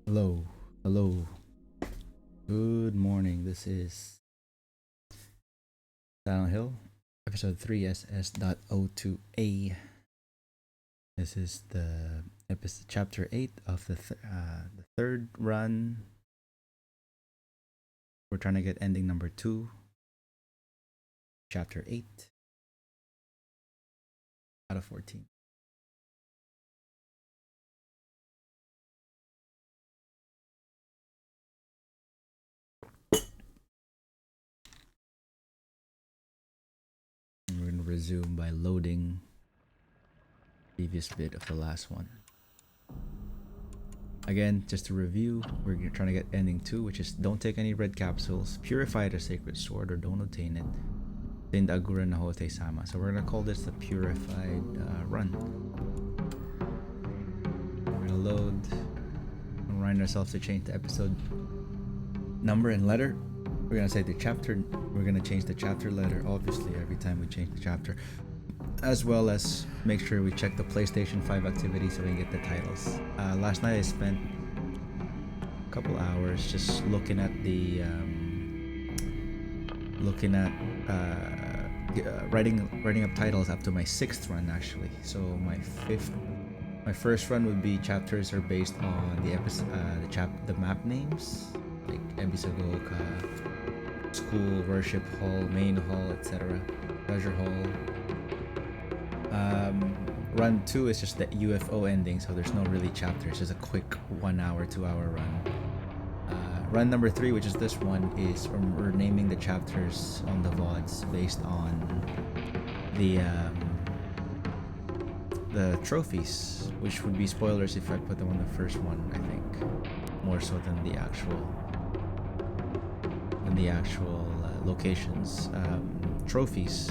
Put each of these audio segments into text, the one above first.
Hello, hello. Good morning. This is Downhill, episode 3SS.02A. This is the episode, chapter 8 of the third run. We're trying to get ending number 2, chapter 8 out of 14. And we're going to resume by loading the previous bit of the last one. Again, just to review, we're trying to get ending 2, which is don't take any red capsules, purify the sacred sword, or don't obtain it. Sind Agura Nahote Sama. So we're gonna call this the purified run. We're gonna load, remind ourselves to change the episode number and letter. We're gonna say the chapter. We're gonna change the chapter letter, obviously, every time we change the chapter, as well as make sure we check the PlayStation 5 activity so we can get the titles. Last night I spent a couple hours just looking at the writing up titles up to my 6th run actually. So my first run would be chapters are based on the episode, the map names like Ebisogoka, school, worship hall, main hall, etc., treasure hall. Run 2 is just the UFO ending, so there's no really chapter. It's just a quick 1 hour, 2 hour run. Run number 3, which is this one, is we're naming the chapters on the VODs based on the trophies, which would be spoilers if I put them on the first one. I think more so than the actual locations, trophies,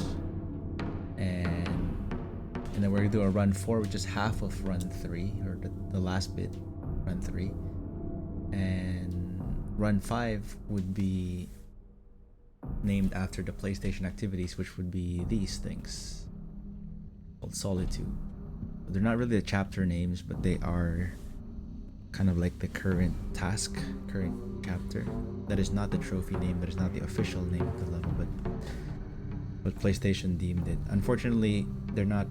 and then we're gonna do a run 4, which is half of run 3, or the last bit, run 3, and run 5 would be named after the PlayStation activities, which would be these things called Solitude. They're not really the chapter names, but they are kind of like the current chapter. That is not the trophy name, that is not the official name of the level, but PlayStation deemed it. Unfortunately, they're not.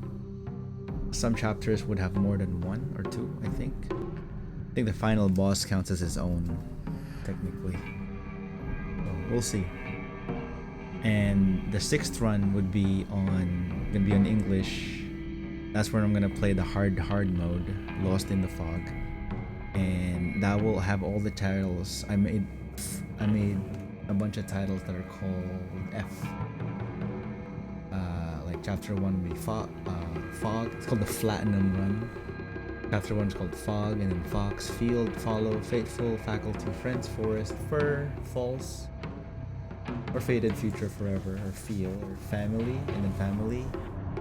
Some chapters would have more than 1 or 2, I think. I think the final boss counts as his own, technically. So we'll see. And the 6th run would be on English. That's where I'm gonna play the hard mode, Lost in the Fog, and that will have all the titles. I made a bunch of titles that are called F. Like chapter 1 would be Fog. It's called the Platinum Run. Chapter 1 is called Fog, and then Fox, Field, Follow, Fateful, Faculty, Friends, Forest, Fur, False, or Faded, Future, Forever, or Feel, or Family, and then Family,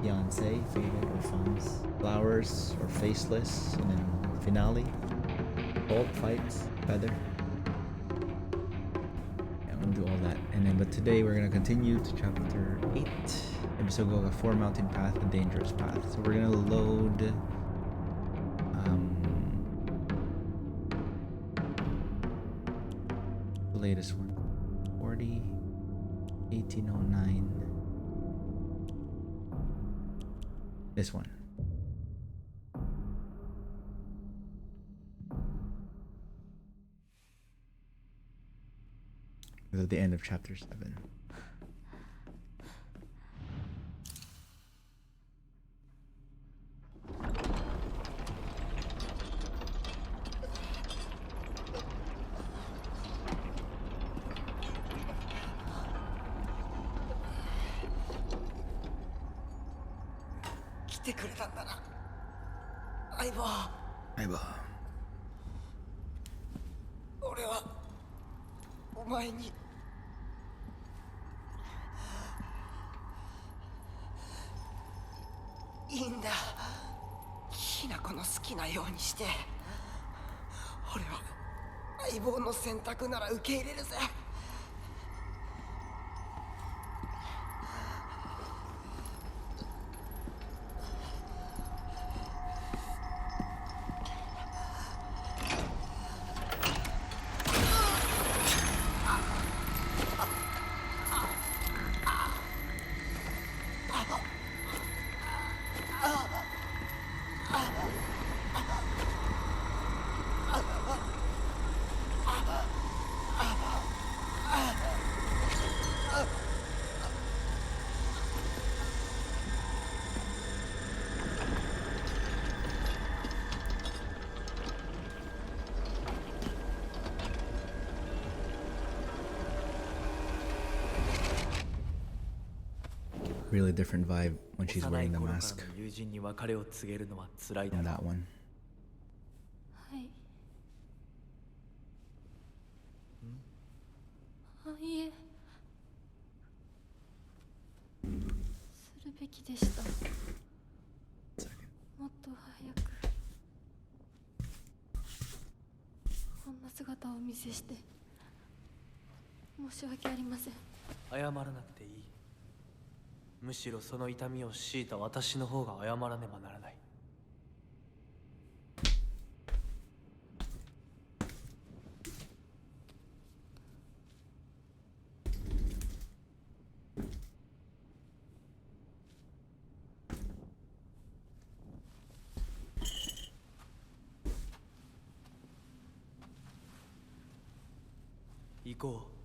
Fiance, Faded, or Funds, Flowers, or Faceless, and then Finale, Bolt, Fights, Feather. Yeah, I'm gonna do all that. And then, but today we're gonna continue to chapter 8, episode Goga 4, Mountain Path, a Dangerous Path. So we're gonna load the latest one, 40, 1809. This one. This is the end of chapter 7. Aiba. 俺はお前にいいんだ。きなこの好きなようにして。俺は相棒の選択なら受け入れるぜ。really different vibe when she's 幼 wearing い the 頃から mask の友人に別れを告げるのは辛いだ in ろ that one. はいいえするべきでした Second. もっと早くこんな姿をお見せして申し訳ありません謝らなくていい。むしろその痛みを強いた私の方が謝らねばならない。行こう。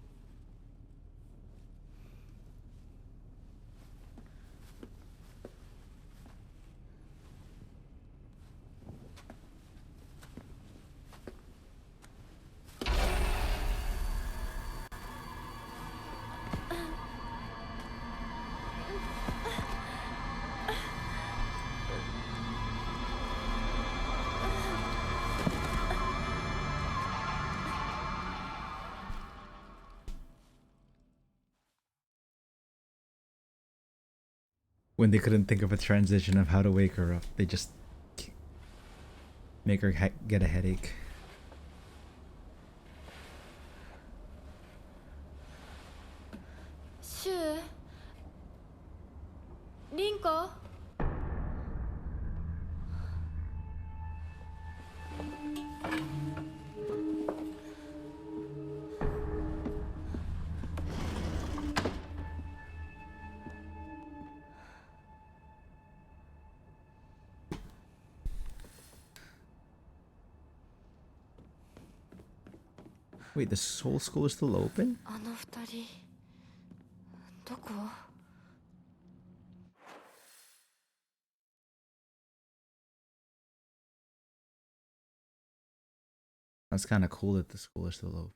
When they couldn't think of a transition of how to wake her up, they just make her get a headache. シュウリンコ Wait, the soul school is still open? あの二人どこ That's kind of cool that the school is still open.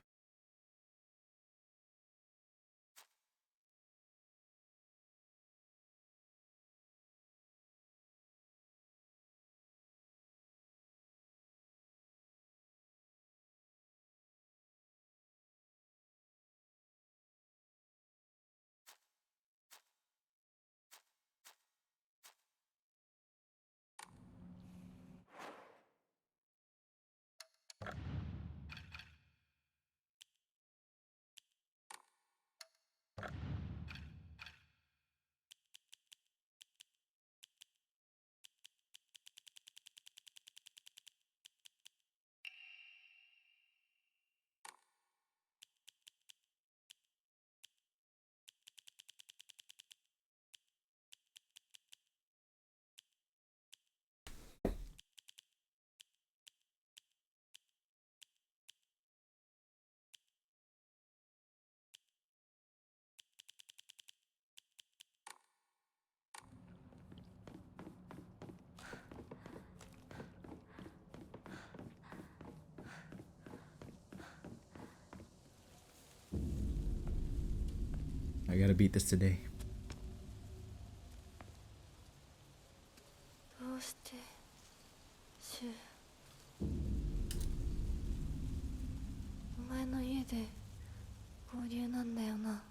I gotta beat this today. どうしてシュウお前の家で合流なんだよな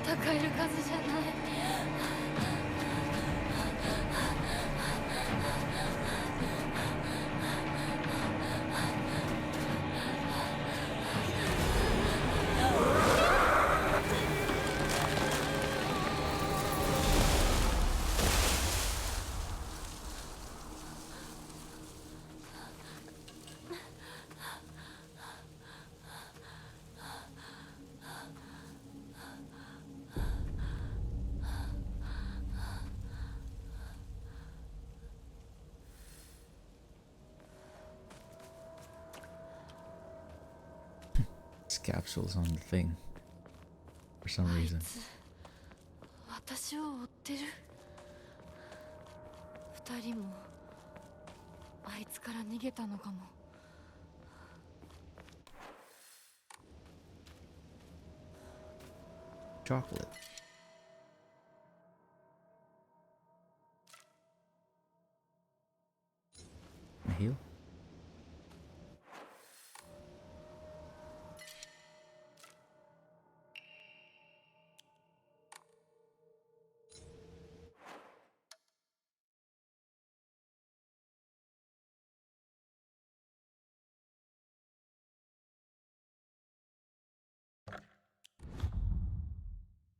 戦える数じゃない This capsule's on the thing. for some あい reason. つ私を追ってる。二人もあいつから逃げたのかも。 Chocolate. A heal?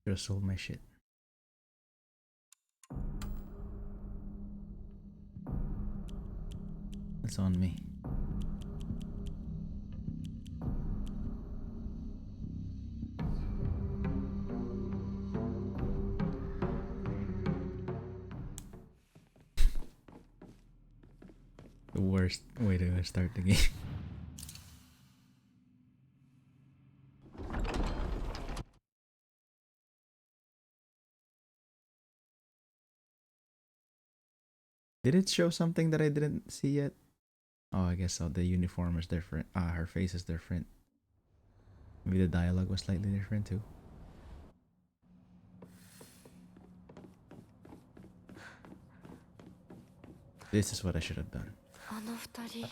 Should have sold my shit. That's on me. The worst way to start the game. Did it show something that I didn't see yet? Oh, I guess so. The uniform is different. Her face is different. Maybe the dialogue was slightly different too. This is what I should have done. あの二人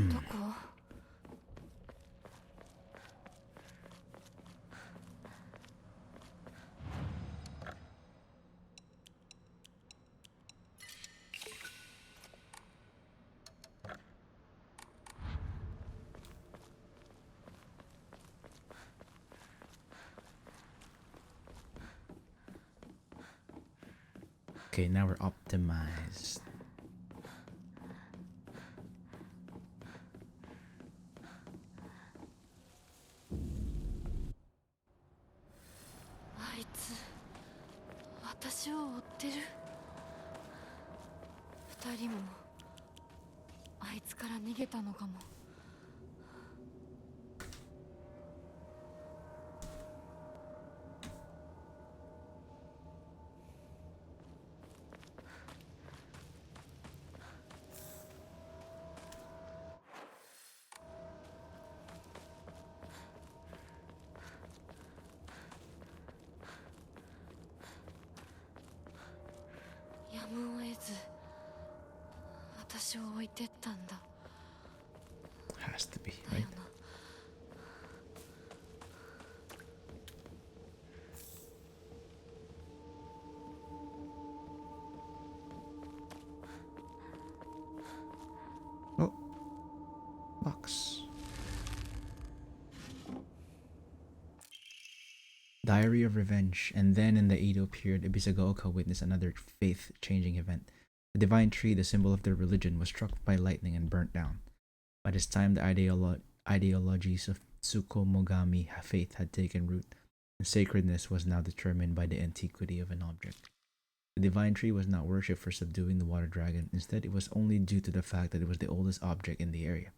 どこ？ Okay, now we're optimized.あいつ私を追ってる。二人もあいつから逃げたのかも。 やむを得ず私を置いてったんだ。 Has to be, だよ right? な。 Oh, box. Diary of Revenge. And then in the Edo period, Ibisagaoka witnessed another faith-changing event. The divine tree, the symbol of their religion, was struck by lightning and burnt down. By this time, the ideologies of Tsukomogami faith had taken root, and sacredness was now determined by the antiquity of an object. The divine tree was not worshipped for subduing the water dragon. Instead, it was only due to the fact that it was the oldest object in the area.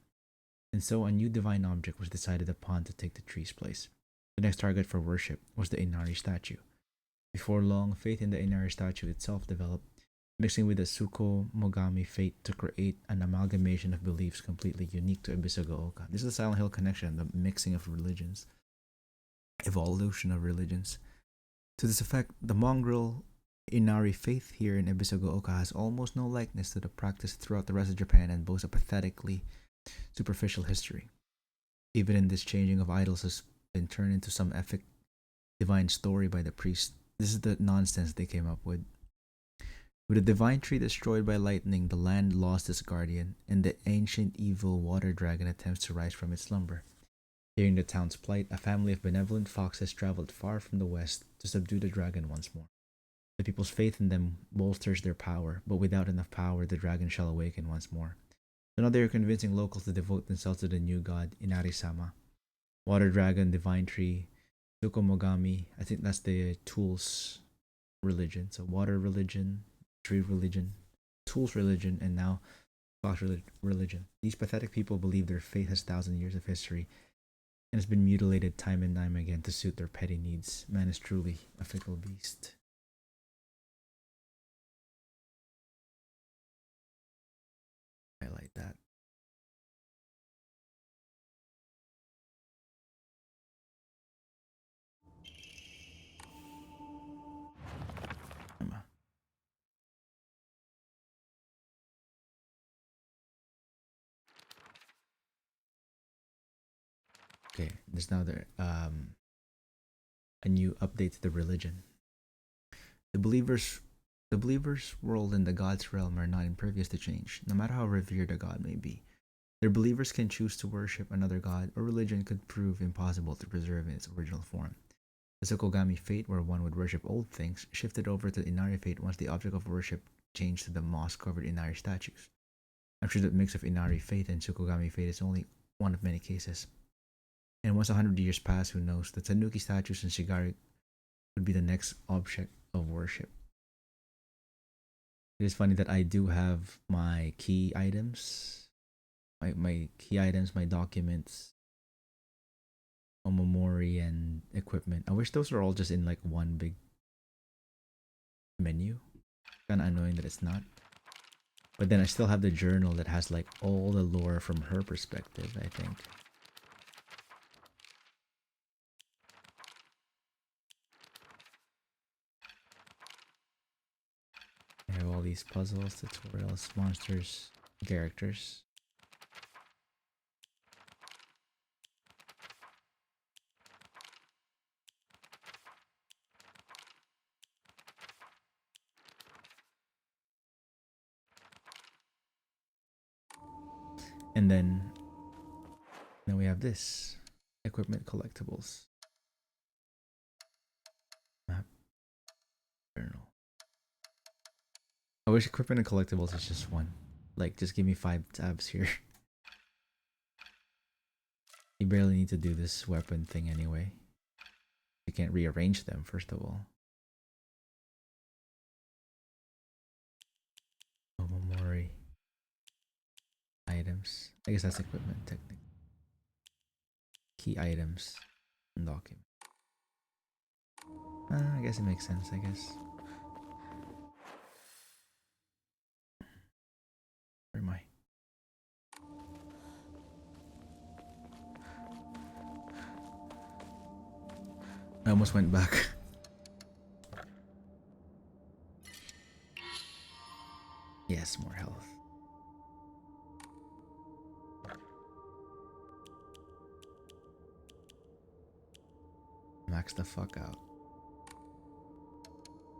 And so a new divine object was decided upon to take the tree's place. The next target for worship was the Inari statue. Before long, faith in the Inari statue itself developed, mixing with the Tsukomogami faith to create an amalgamation of beliefs completely unique to Ibisagaoka. This is the Silent Hill connection, the mixing of religions, evolution of religions. To this effect, the mongrel Inari faith here in Ibisagaoka has almost no likeness to the practice throughout the rest of Japan and boasts a pathetically superficial history. Even in this changing of idols has been turned into some epic divine story by the priest. This is the nonsense they came up with. With the divine tree destroyed by lightning, the land lost its guardian, and the ancient evil water dragon attempts to rise from its slumber. Hearing the town's plight, a family of benevolent foxes traveled far from the west to subdue the dragon once more. The people's faith in them bolsters their power, but without enough power, the dragon shall awaken once more. So now they are convincing locals to devote themselves to the new god, Inari-sama. Water dragon, divine tree, Tsukomogami. I think that's the tools religion. So water religion, tree religion, tools religion, and now fox religion. These pathetic people believe their faith has 1,000 years of history, and has been mutilated time and time again to suit their petty needs. Man is truly a fickle beast. I like that. Okay, there's now a new update to the religion. The believers' world in the gods' realm are not impervious to change, no matter how revered a god may be. Their believers can choose to worship another god, or religion could prove impossible to preserve in its original form. The Sokogami fate, where one would worship old things, shifted over to the Inari fate once the object of worship changed to the moss-covered Inari statues. I'm sure that mix of Inari fate and Sokogami fate is only one of many cases. And once 100 years pass, who knows, the Tanuki statues and Shigari would be the next object of worship. It is funny that I do have my key items, my key items, my documents, Omamori, and equipment. I wish those were all just in like one big menu. Kinda annoying that it's not. But then I still have the journal that has like all the lore from her perspective, I think. I have all these puzzles, tutorials, monsters, characters. And then we have this equipment collectibles. Map journal. I wish equipment and collectibles is just one. Like, just give me 5 tabs here. You barely need to do this weapon thing anyway. You can't rearrange them, first of all. Omamori. Items. I guess that's equipment, technically. Key items. Document. I guess it makes sense, I guess. Where am I? I almost went back. Yes, more health. Max the fuck out.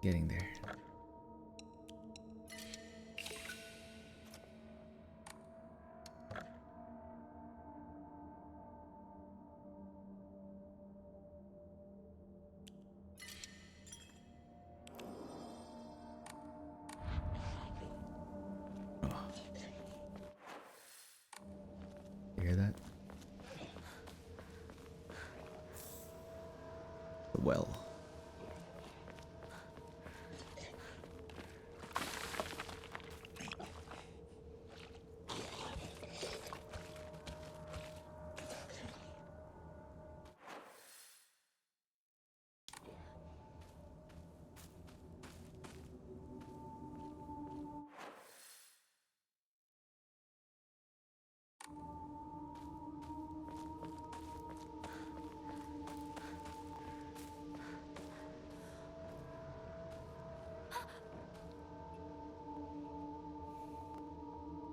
Getting there. Oh. You hear that? The well.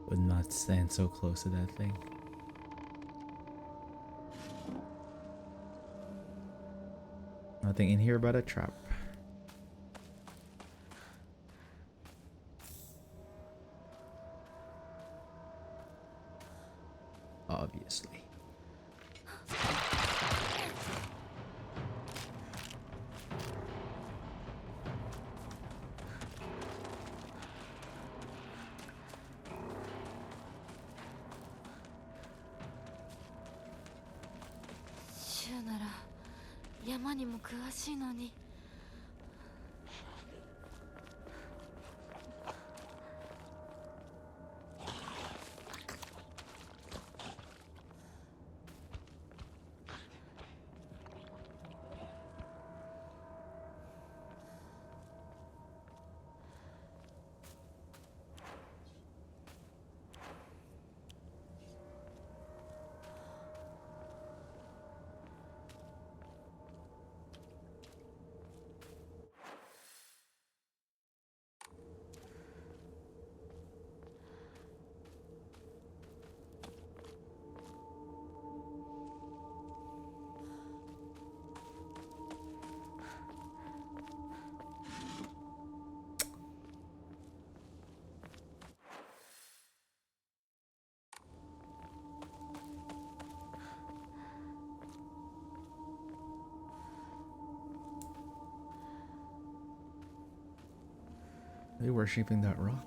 Would not stand so close to that thing. Nothing in here but a trap. Obviously. Are they worshipping that rock?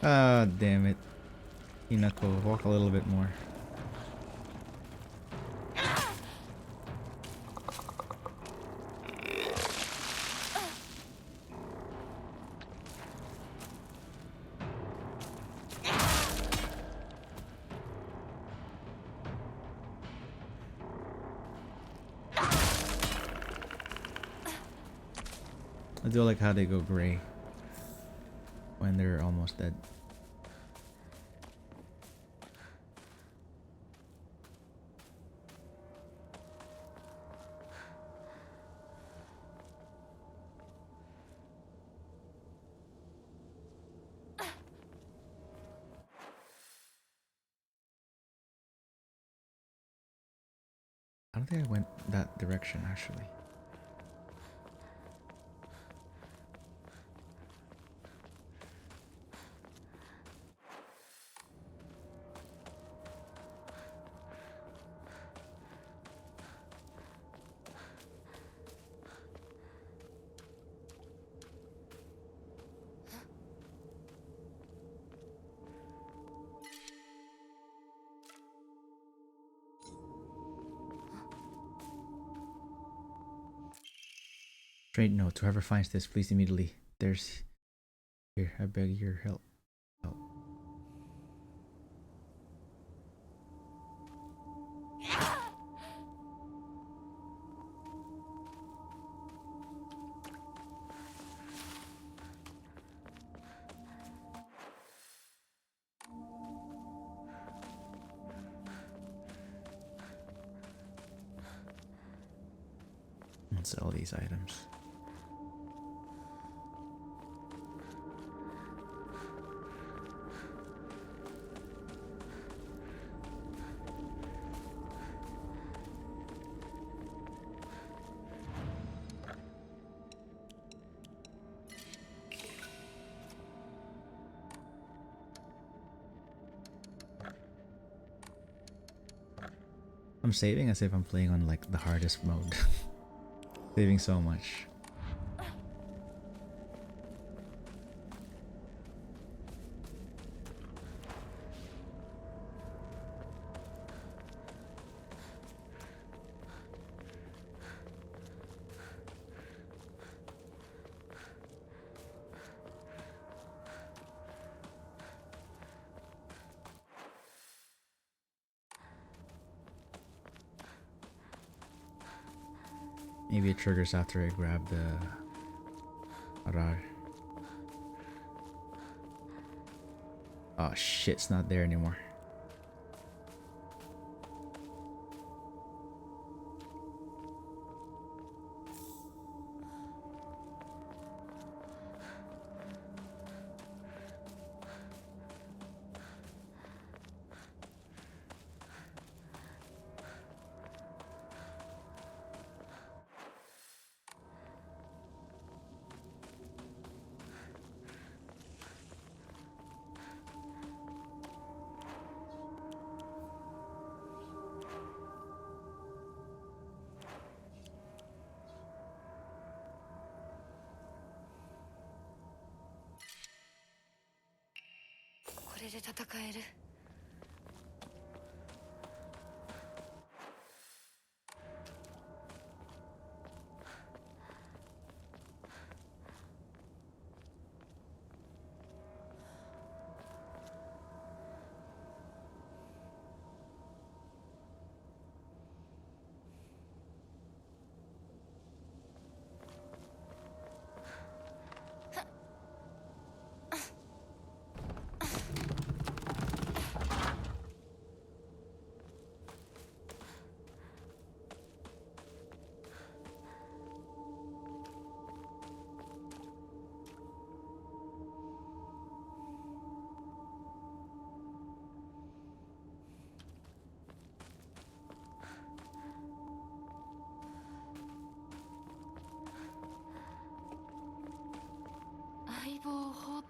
Ah, damn it. Hinako, walk a little bit more. I do like how they go gray when they're almost dead. I don't think I went that direction actually. Straight note, whoever finds this, please immediately. There's here, I beg your help. Help. Let's sell these items. I'm saving as if I'm playing on like the hardest mode. Saving so much. Maybe it triggers after I grab the Arar. Oh shit, it's not there anymore.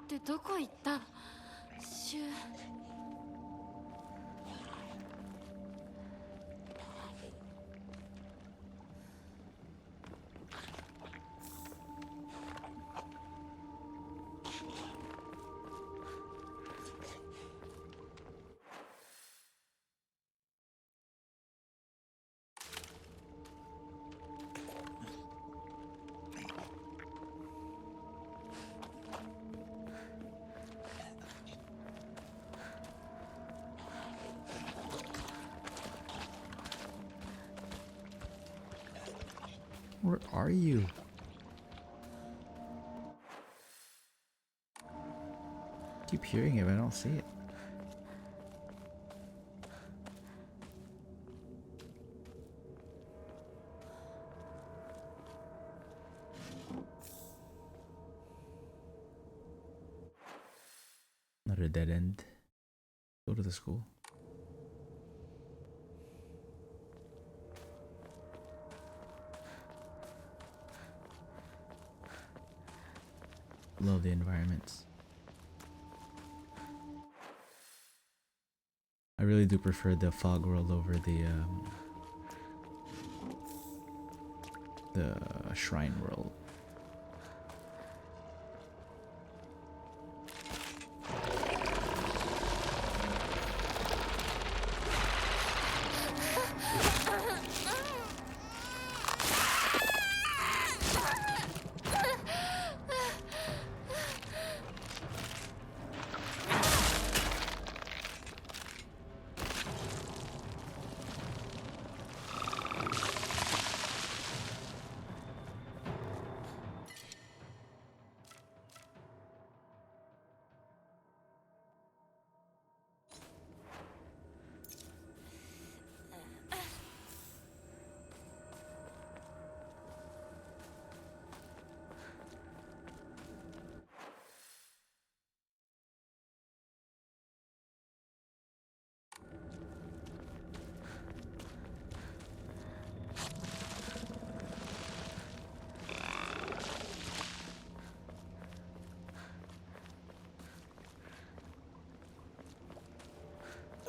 ってどこ行った？シュ。 Where are you? Keep hearing it, but I don't see it. Not a dead end. Go to the school. Love the environments. I really do prefer the fog world over the shrine world.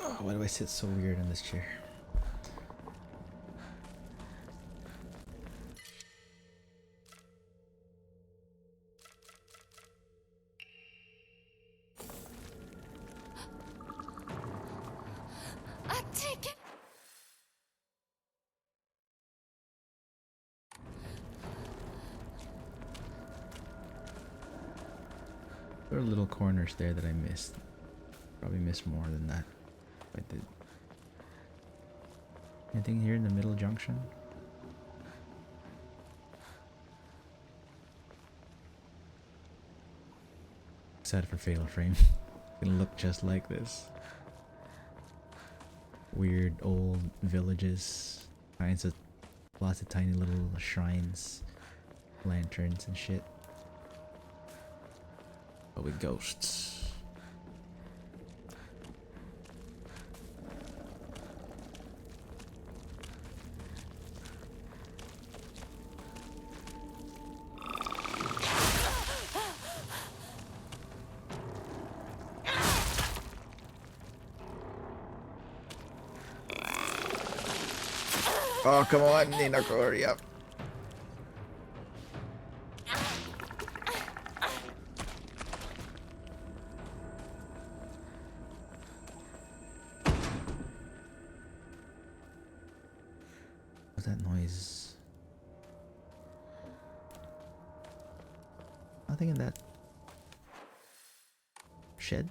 Oh, why do I sit so weird in this chair? There are little corners there that I missed. Probably missed more than that if I did. Anything here in the middle junction? Excited for Fatal Frame. It's gonna look just like this. Weird old villages. Lots of tiny little shrines. Lanterns and shit. But with ghosts. Oh, come on, Ninako, hurry up. What's that noise? Nothing in that shed?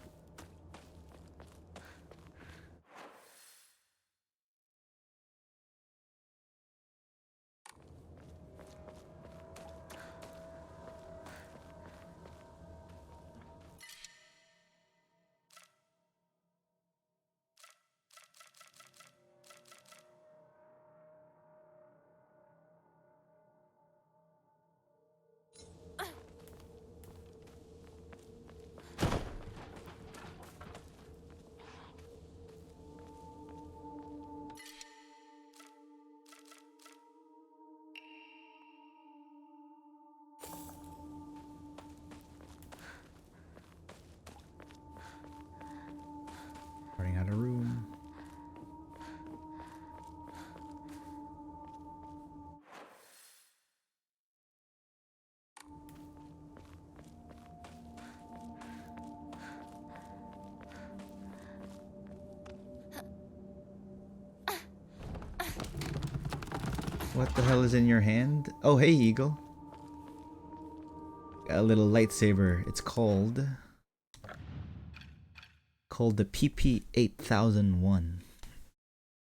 What the hell is in your hand? Oh, hey, Eagle. A little lightsaber. It's called the PP-8001.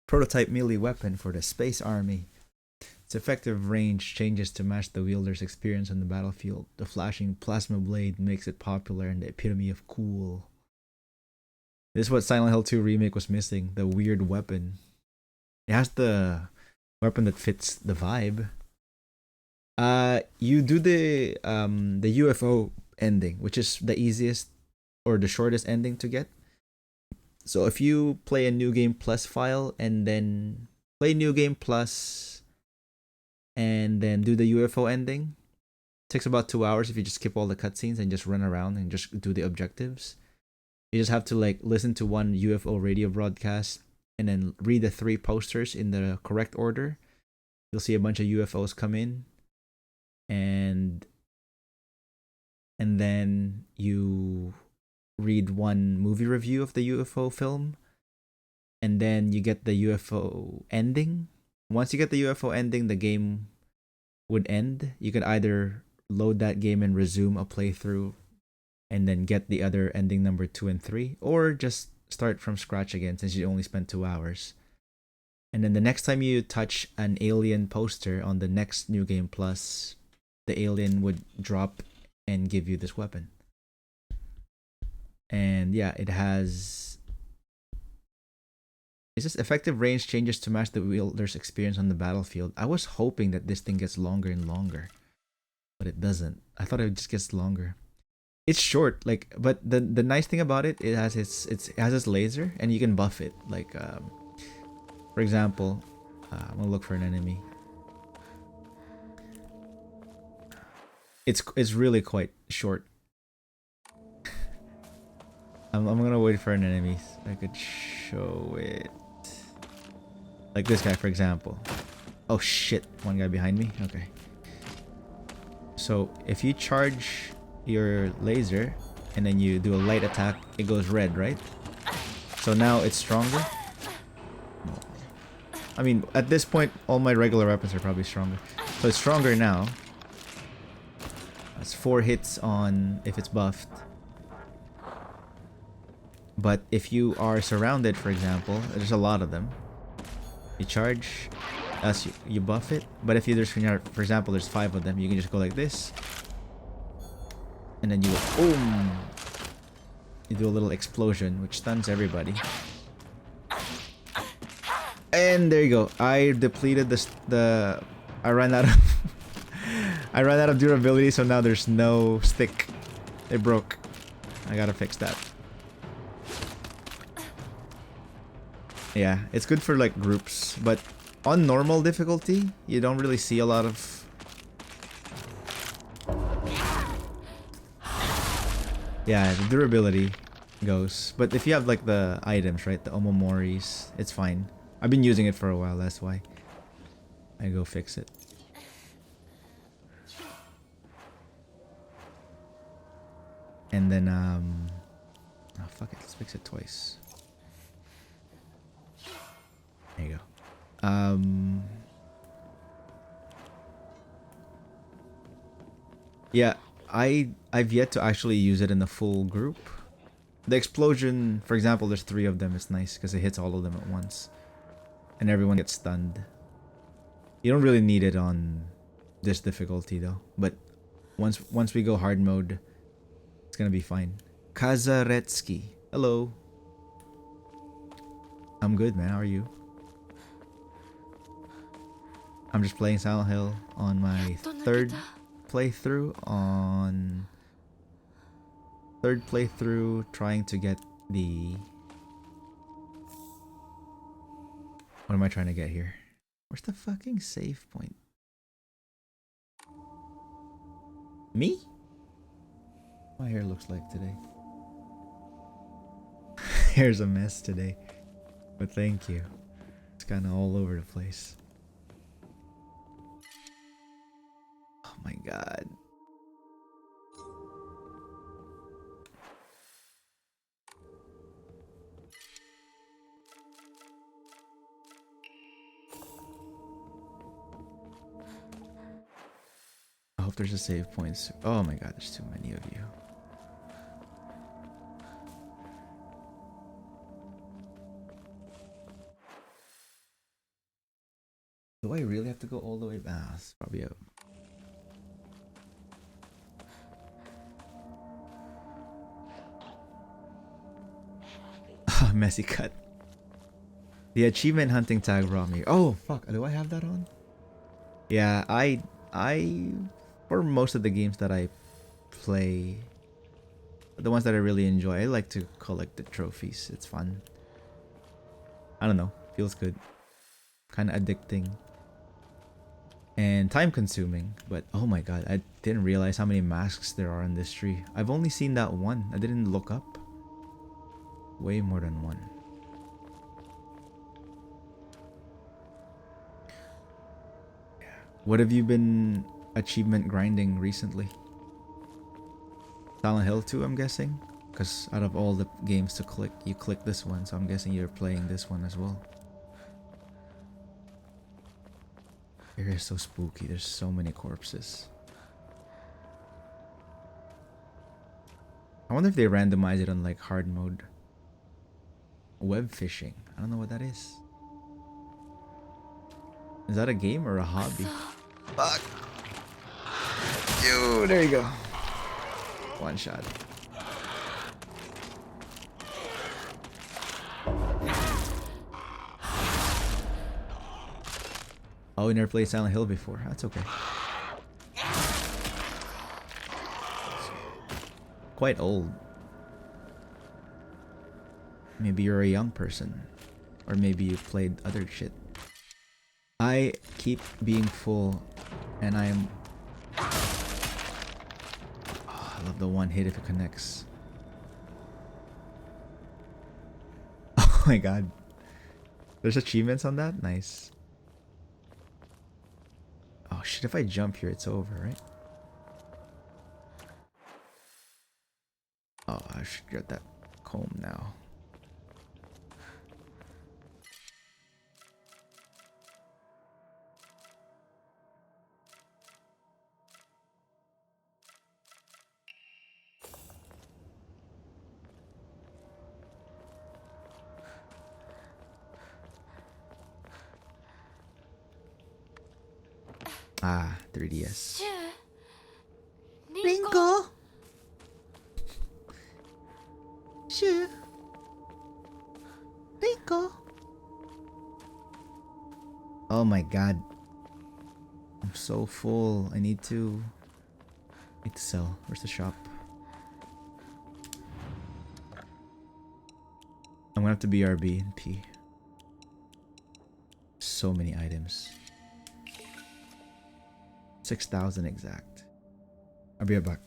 Prototype melee weapon for the Space Army. Its effective range changes to match the wielder's experience on the battlefield. The flashing plasma blade makes it popular and the epitome of cool. This is what Silent Hill 2 Remake was missing. The weird weapon. It has the weapon that fits the vibe. You do the UFO ending, which is the easiest or the shortest ending to get. So if you play a New Game Plus file and then play New Game Plus and then do the UFO ending, it takes about 2 hours if you just skip all the cutscenes and just run around and just do the objectives. You just have to like listen to one UFO radio broadcast and then read the 3 posters in the correct order. You'll see a bunch of UFOs come in, and then you read one movie review of the UFO film, and then you get the UFO ending. Once you get the UFO ending, the game would end. You could either load that game and resume a playthrough and then get the other ending number 2 and 3, or just start from scratch again since you only spent 2 hours. And then the next time you touch an alien poster on the next New Game Plus, the alien would drop and give you this weapon. And yeah, it has... It's just effective range changes to match the wielder's experience on the battlefield. I was hoping that this thing gets longer and longer, but it doesn't. I thought it just gets longer. It's short, like, but the nice thing about it, it has its laser, and you can buff it. Like, for example, I'm gonna look for an enemy. It's really quite short. I'm gonna wait for an enemy so I could show it. Like this guy, for example. Oh shit! One guy behind me. Okay. So if you charge your laser and then you do a light attack, it goes red, right? So now it's stronger. I mean, at this point, all my regular weapons are probably stronger. So it's stronger now. That's 4 hits on if it's buffed. But if you are surrounded, for example, there's a lot of them. You charge, as you buff it. But if there's, for example, there's 5 of them, you can just go like this. And then you boom. You do a little explosion, which stuns everybody. And there you go. I depleted the I ran out of I ran out of durability, so now there's no stick. It broke. I gotta fix that. Yeah, it's good for like groups, but on normal difficulty, you don't really see a lot of... Yeah, the durability goes. But if you have like the items, right, the Omomoris, it's fine. I've been using it for a while, that's why I go fix it. And then oh fuck it, let's fix it twice. There you go. Yeah, I've yet to actually use it in a full group. The explosion, for example, there's 3 of them. It's nice because it hits all of them at once, and everyone gets stunned. You don't really need it on this difficulty though, but once we go hard mode, it's gonna be fine. Kazaretsky, hello. I'm good, man. How are you? I'm just playing Silent Hill on my third playthrough, trying to get the... What am I trying to get here? Where's the fucking save point? Me? My hair looks like today. Hair's a mess today. But thank you. It's kind of all over the place. Oh my god. there's a save points. Oh my god, there's too many of you. Do I really have to go all the way back? It's probably a... messy cut. The achievement hunting tag brought me. Oh fuck, do I have that on? Yeah, I for most of the games that I play, the ones that I really enjoy, I like to collect the trophies. It's fun. I don't know, feels good. Kind of addicting. And time consuming, but oh my god, I didn't realize how many masks there are in this tree. I've only seen that one. I didn't look up. Way more than one. What have you been achievement grinding recently? Silent Hill 2, I'm guessing? Because out of all the games to click, you click this one, so I'm guessing you're playing this one as well. Here is so spooky, there's so many corpses. I wonder if they randomize it on like hard mode. Web fishing. I don't know what that is. Is that a game or a hobby? Fuck! Ew, there you go. One shot. Oh, we never played Silent Hill before. That's okay. Quite old. Maybe you're a young person. Or maybe you played other shit. I keep being full and I'm... Oh, I love the one hit if it connects. Oh my god. There's achievements on that? Nice. Oh shit, if I jump here it's over, right? Oh, I should get that comb now. Ah, 3DS. Rinko! Sure. Rinko! Oh my god. I'm so full. I need to sell. Where's the shop? I'm gonna have to BRB and P. So many items. 6,000 exact. I'll be right back.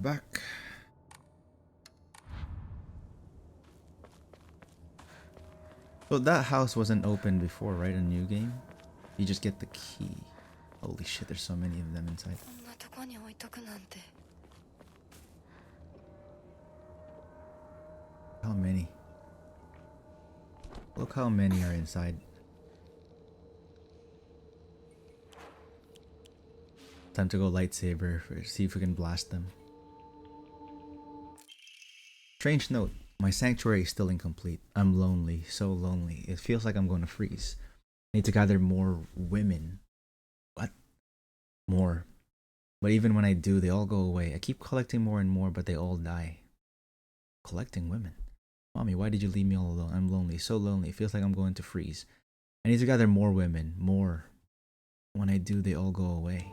back. So that house wasn't open before, right? A new game? You just get the key. Holy shit, there's so many of them inside. こんなとこに置いとくなんて。 How many? Look how many are inside. Time to go lightsaber, see if we can blast them. Strange note, my sanctuary is still incomplete. I'm lonely, so lonely. It feels like I'm going to freeze. I need to gather more women. What? More. But even when I do, they all go away. I keep collecting more and more, but they all die. Collecting women? Mommy, why did you leave me all alone? I'm lonely, so lonely. It feels like I'm going to freeze. I need to gather more women, more. When I do, they all go away.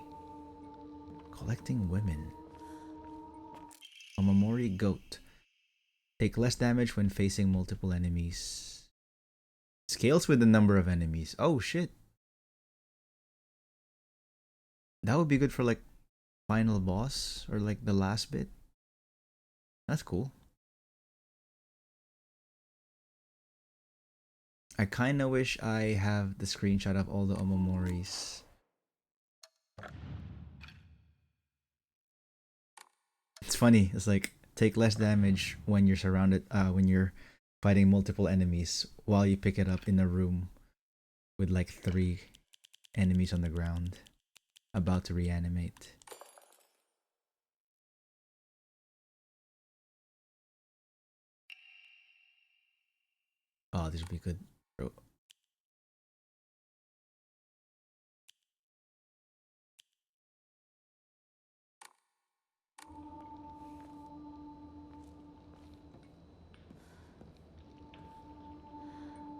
Collecting women. Omamori goat. Take less damage when facing multiple enemies. Scales with the number of enemies. Oh shit. That would be good for like final boss or like the last bit. That's cool. I kinda wish I have the screenshot of all the Omamoris. It's funny, it's like take less damage when you're surrounded when you're fighting multiple enemies while you pick it up in a room with like 3 enemies on the ground about to reanimate. Oh, this would be good. Bro.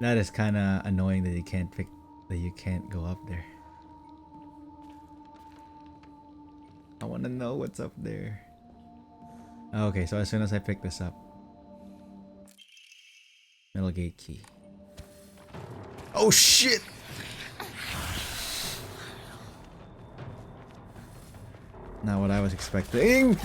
That is kind of annoying that you can't go up there. I want to know what's up there. Okay, so as soon as I pick this up, Metal Gate key. Oh shit! Not what I was expecting.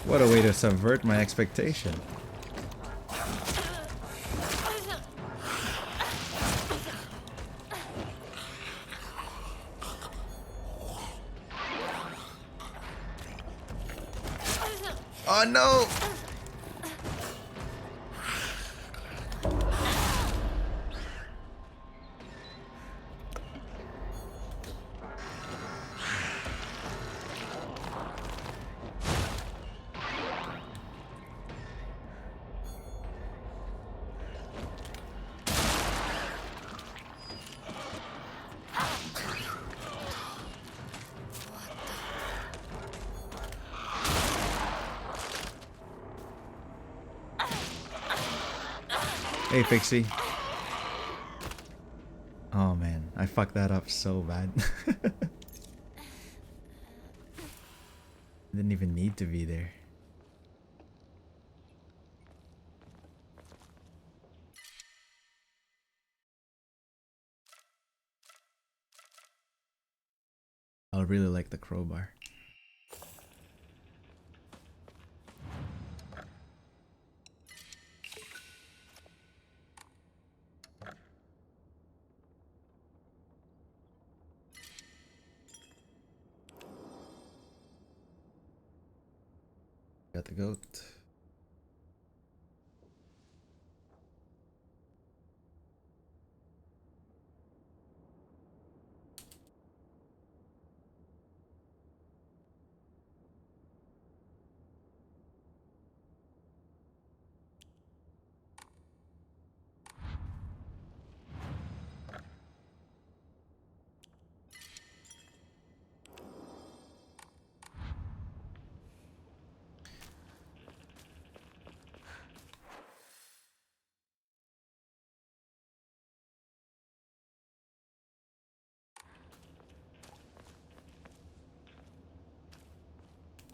What a way to subvert my expectation. Oh no! Hey, Pixie. Oh man, I fucked that up so bad. Didn't even need to be there. I really like the crowbar. Got the goat.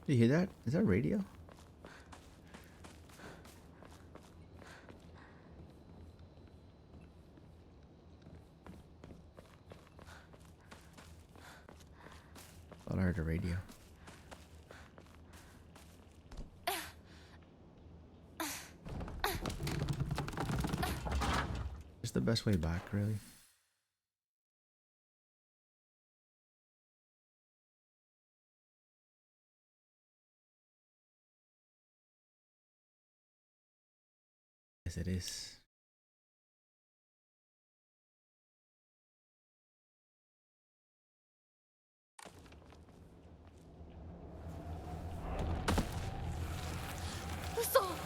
Do you hear that? Is that radio? Thought I heard a radio. It's the best way back, really. Yes, it is.嘘。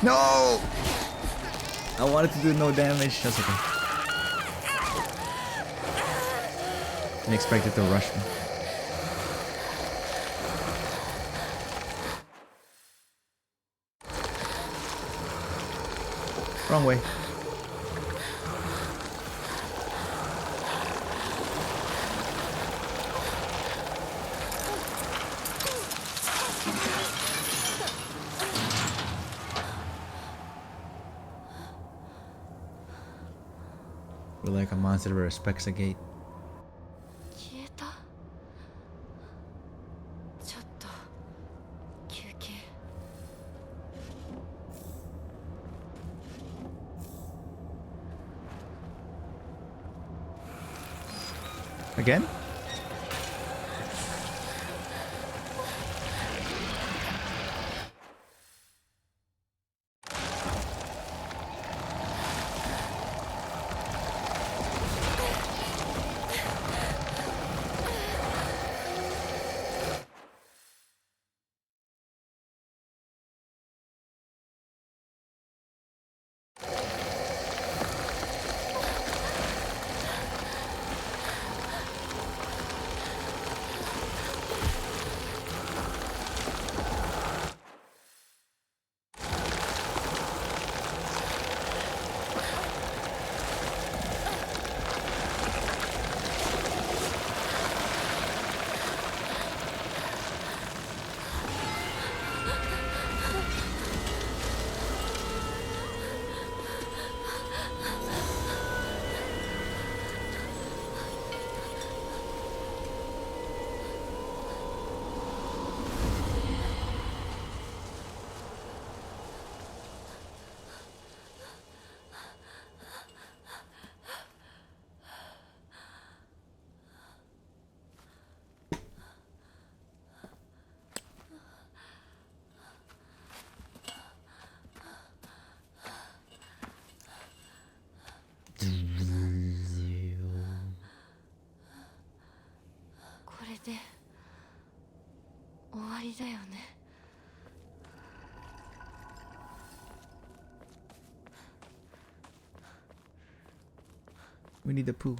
No! I wanted to do no damage. That's okay. Didn't expect it to rush me. Wrong way. We're like a monster that respects a gate. 消えた。ちょっと休憩。Again? We need the poo.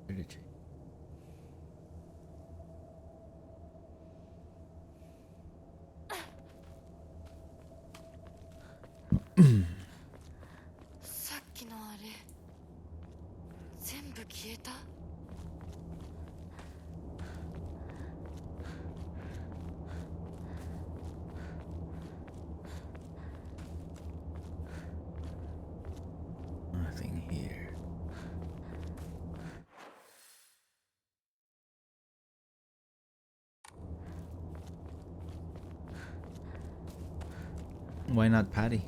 Where did she? Nothing here. Why not Patty?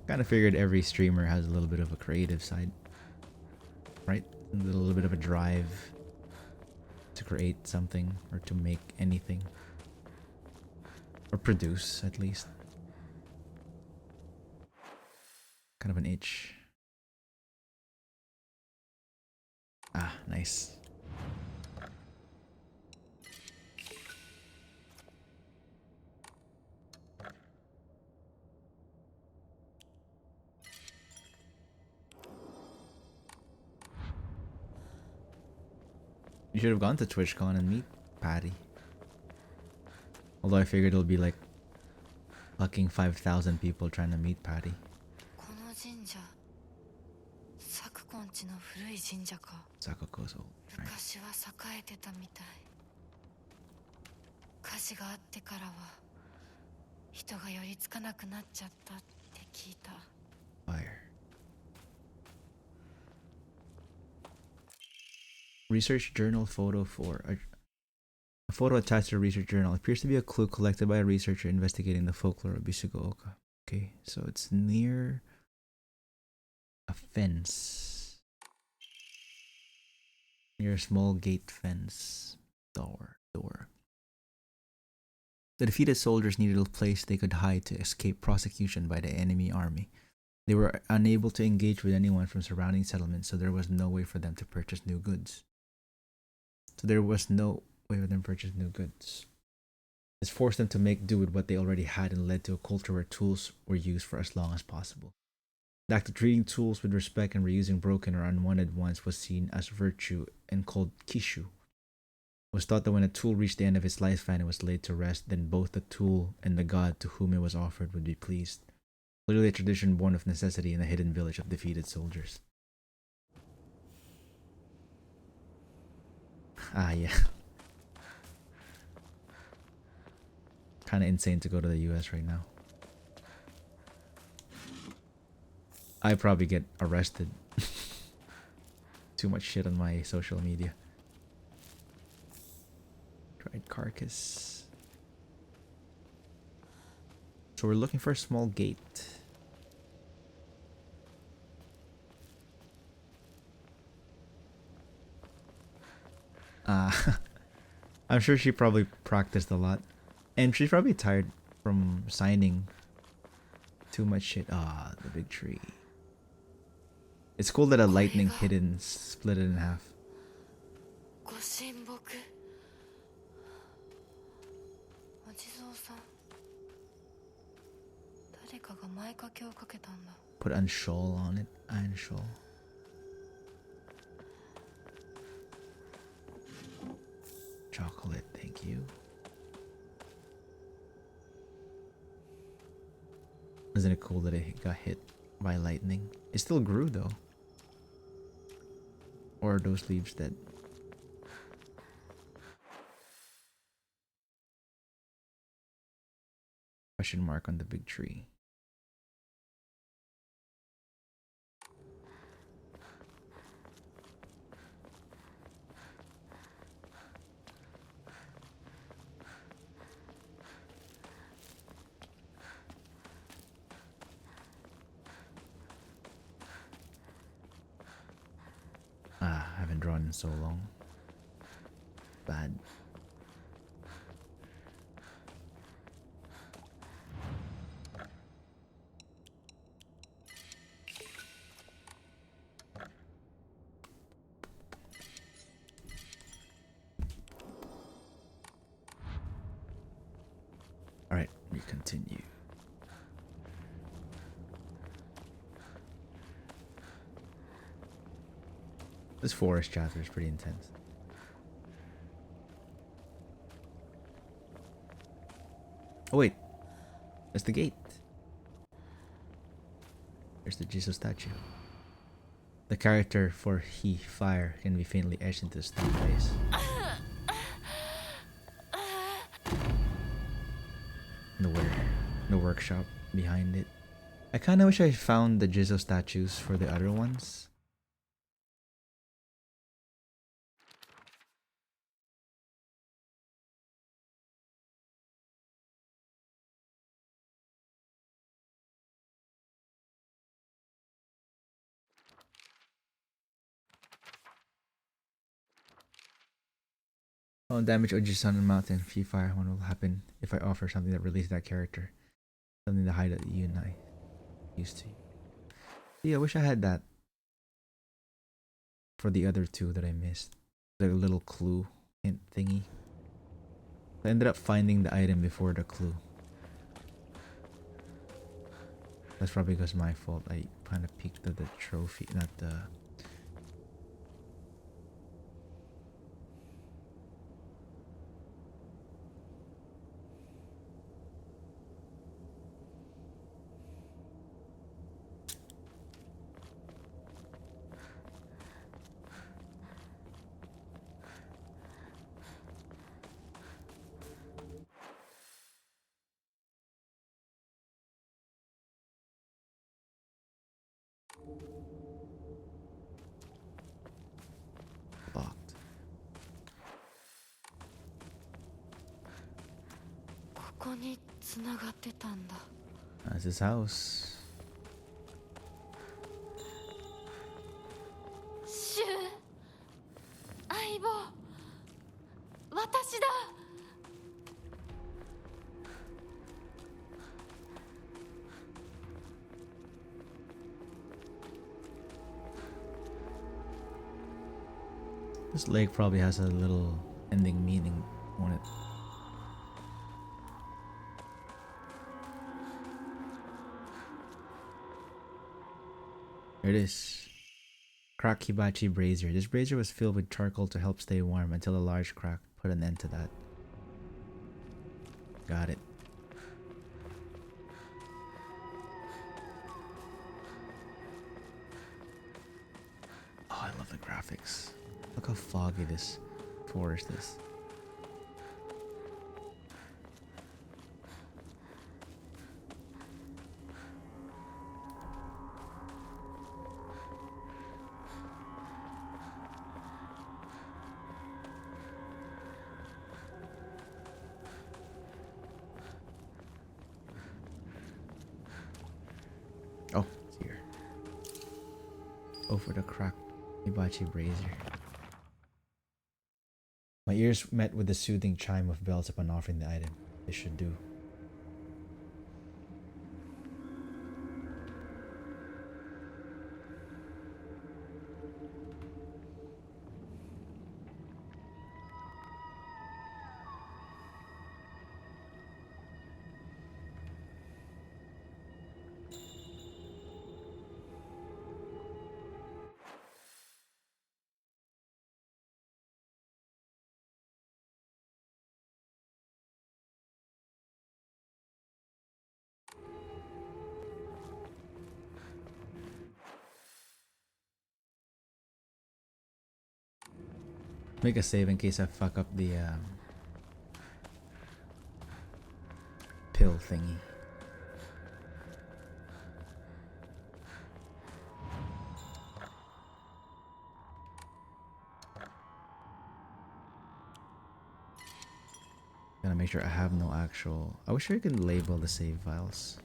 Kind of figured every streamer has a little bit of a creative side, right? A little bit of a drive to create something or to make anything. Or produce, at least. Kind of an itch. Ah, nice. You should have gone to TwitchCon and meet Patty. Although I figured it'll be like fucking 5,000 people trying to meet Patty. この神社、昨今地の古い神社か。 Sakoko's old, right? 昔は栄えてたみたい。火事があってからは人が寄りつかなくなっちゃったって聞いた。 Fire. Research journal photo for a photo attached to a research journal appears to be a clue collected by a researcher investigating the folklore of Bisugaoka. Okay, so it's near a fence. Near a small gate fence. Door. The defeated soldiers needed a place they could hide to escape prosecution by the enemy army. They were unable to engage with anyone from surrounding settlements, so there was no way for them to purchase new goods. This forced them to make do with what they already had and led to a culture where tools were used for as long as possible. The act of treating tools with respect and reusing broken or unwanted ones was seen as virtue and called kishu. It was thought that when a tool reached the end of its lifespan and was laid to rest, then both the tool and the god to whom it was offered would be pleased. Clearly a tradition born of necessity in the hidden village of defeated soldiers. Ah, yeah. Kinda insane to go to the US right now. I probably get arrested. Too much shit on my social media. Dried carcass. So we're looking for a small gate. I'm sure she probably practiced a lot. And she's probably tired from signing too much shit. Ah, the big tree. It's cool that a lightning hit and split it in half. ご神木。お地蔵さん。誰かが前掛けをかけたんだ。 Put an shawl on it. Iron shawl. Chocolate, thank you. Isn't it cool that it got hit by lightning? It still grew though. Or are those leaves dead? Question mark on the big tree. Ah, I haven't drawn in so long. Bad. Alright, we continue. This forest chapter is pretty intense. Oh wait, that's the gate. There's the Jesus statue. The character for he, fire, can be faintly etched into the stone face. The workshop behind it. I kinda wish I found the Jesus statues for the other ones. Oh, damage Ojisan and Mountain. Free fire. What will happen if I offer something that releases that character? Something to hide that you and I used to. Yeah, I wish I had that for the other two that I missed. Like a little clue hint thingy. I ended up finding the item before the clue. That's probably because my fault. I kind of peeked at the trophy, not the. Locked. ここに繋がってたんだ。 That's his house. シュウ、相棒、私だ。 This lake probably has a little ending meaning on it. Here it is. Crack hibachi brazier. This brazier was filled with charcoal to help stay warm until a large crack put an end to that. Got it. Oh, I love the graphics. Look how foggy this forest is. Oh, it's here. Oh, for the cracked hibachi brazier. My ears met with the soothing chime of bells upon offering the item. This should do. Make a save in case I fuck up the pill thingy. Gotta make sure I have no actual. I wish I could label the save files.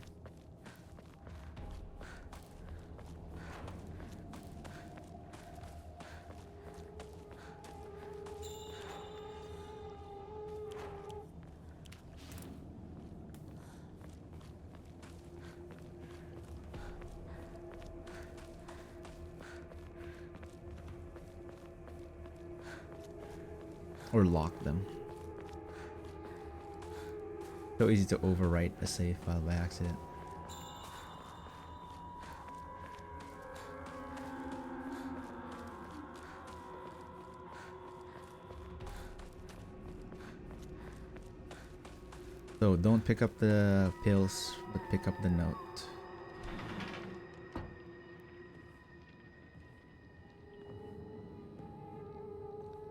Or lock them. So easy to overwrite a save file by accident. So don't pick up the pills, but pick up the note.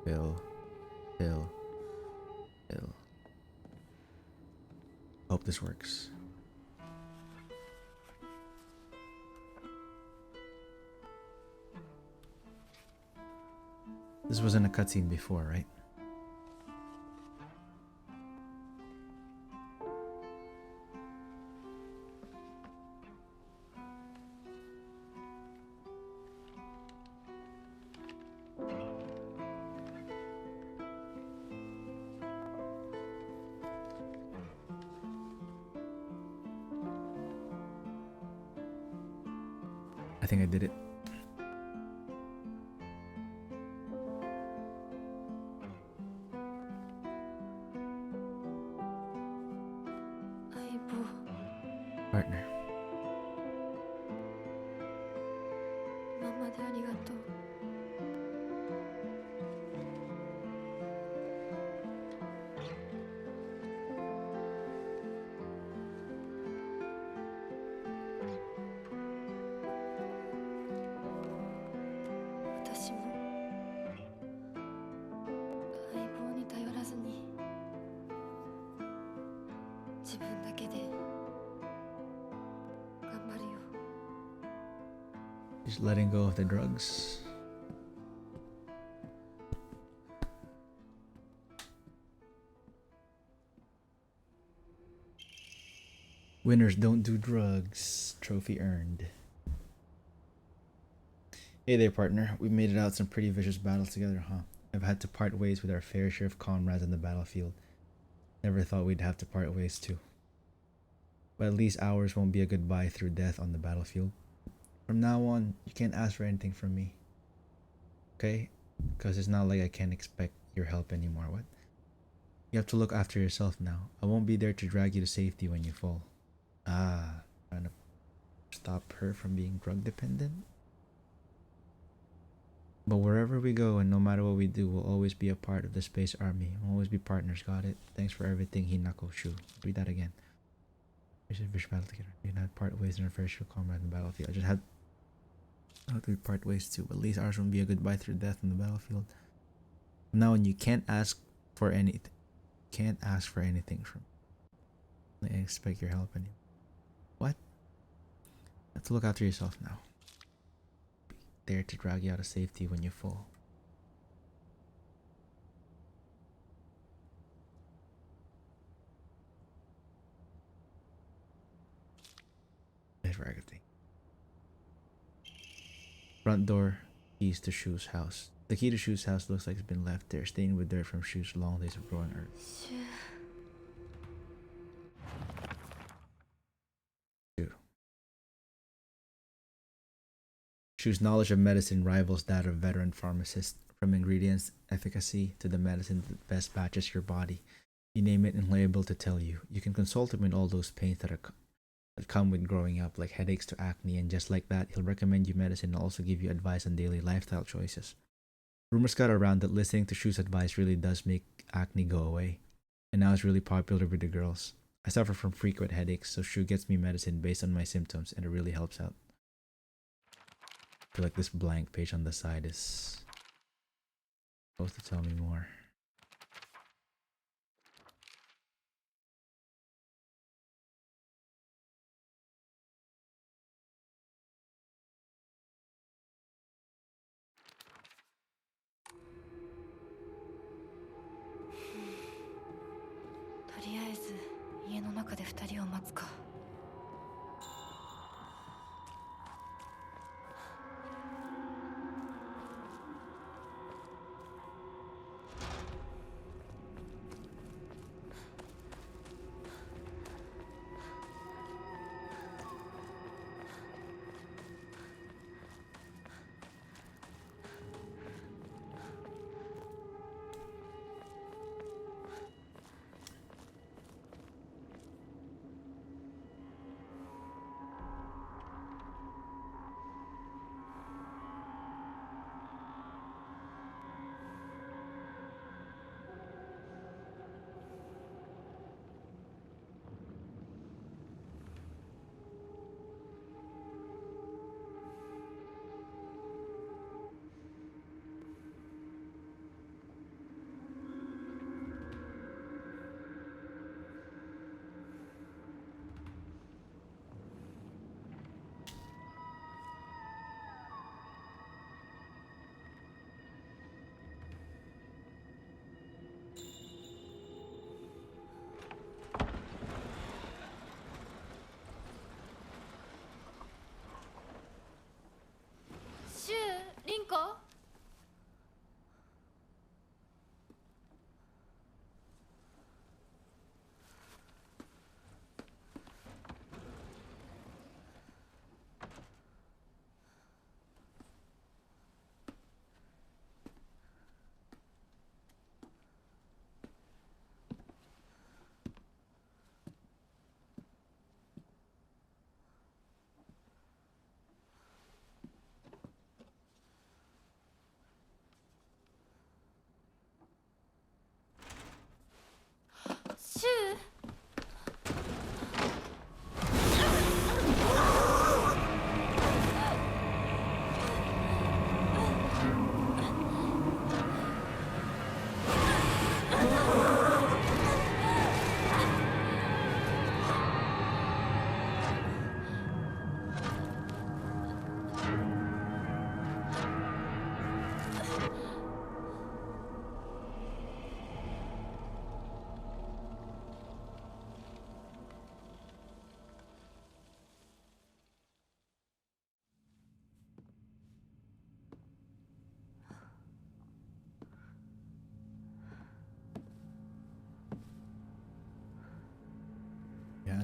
Pill. Pill. Pill. Hope this works. This wasn't a cutscene before, right? I think I did it. Partner. 今までありがとう。私も相棒に頼らずに自分だけで頑張るよ。 Just letting go of the drugs. Winners don't do drugs. Trophy earned. Hey there, partner. We made it out some pretty vicious battles together, huh? I've had to part ways with our fair share of comrades on the battlefield. Never thought we'd have to part ways too. But at least ours won't be a goodbye through death on the battlefield. From now on, you can't ask for anything from me. Okay? Because it's not like I can't expect your help anymore. What? You have to look after yourself now. I won't be there to drag you to safety when you fall. Ah, trying to stop her from being drug dependent? But wherever we go and no matter what we do, we'll always be a part of the Space Army. We'll always be partners, got it? Thanks for everything, Hinako Shu. Read that again. We should fish battle together. We had part ways in our first comrade in the battlefield. I just had to part ways too. At least ours won't be a goodbye through death on the battlefield. Now, and you can't ask for anything. Can't ask for anything from me. I expect your help anymore. What? You have to look after yourself now. Be there to drag you out of safety when you fall. That's for everything. Front door, keys to Shu's house. The key to Shu's house looks like it's been left there, stained with dirt from Shu's long days of growing earth. Shu's knowledge of medicine rivals that of veteran pharmacists. From ingredients efficacy to the medicine that best matches your body. You name it and he'll be able to tell you. You can consult him in all those pains that come with growing up, like headaches to acne, and just like that, he'll recommend you medicine and also give you advice on daily lifestyle choices. Rumors got around that listening to Shu's advice really does make acne go away, and now it's really popular with the girls. I suffer from frequent headaches, so Shu gets me medicine based on my symptoms, and it really helps out. I feel like this blank page on the side is supposed to tell me more.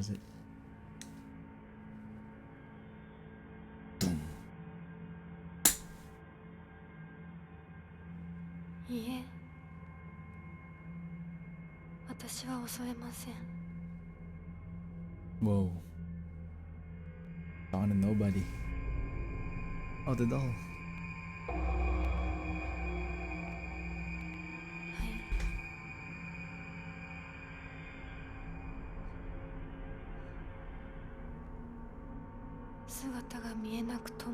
has it. いいえ、私は恐れません。 Whoa. Talking to nobody. Oh, the doll. はい。姿が見えなくとも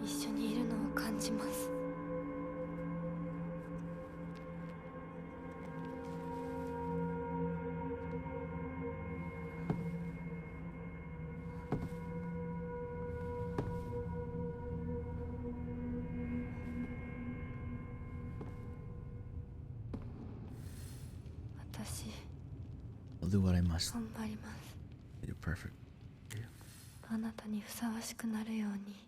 一緒にいるのを感じます。私 I'll do what I must. 頑張ります。 You're perfect. あなたにふさわしくなるように。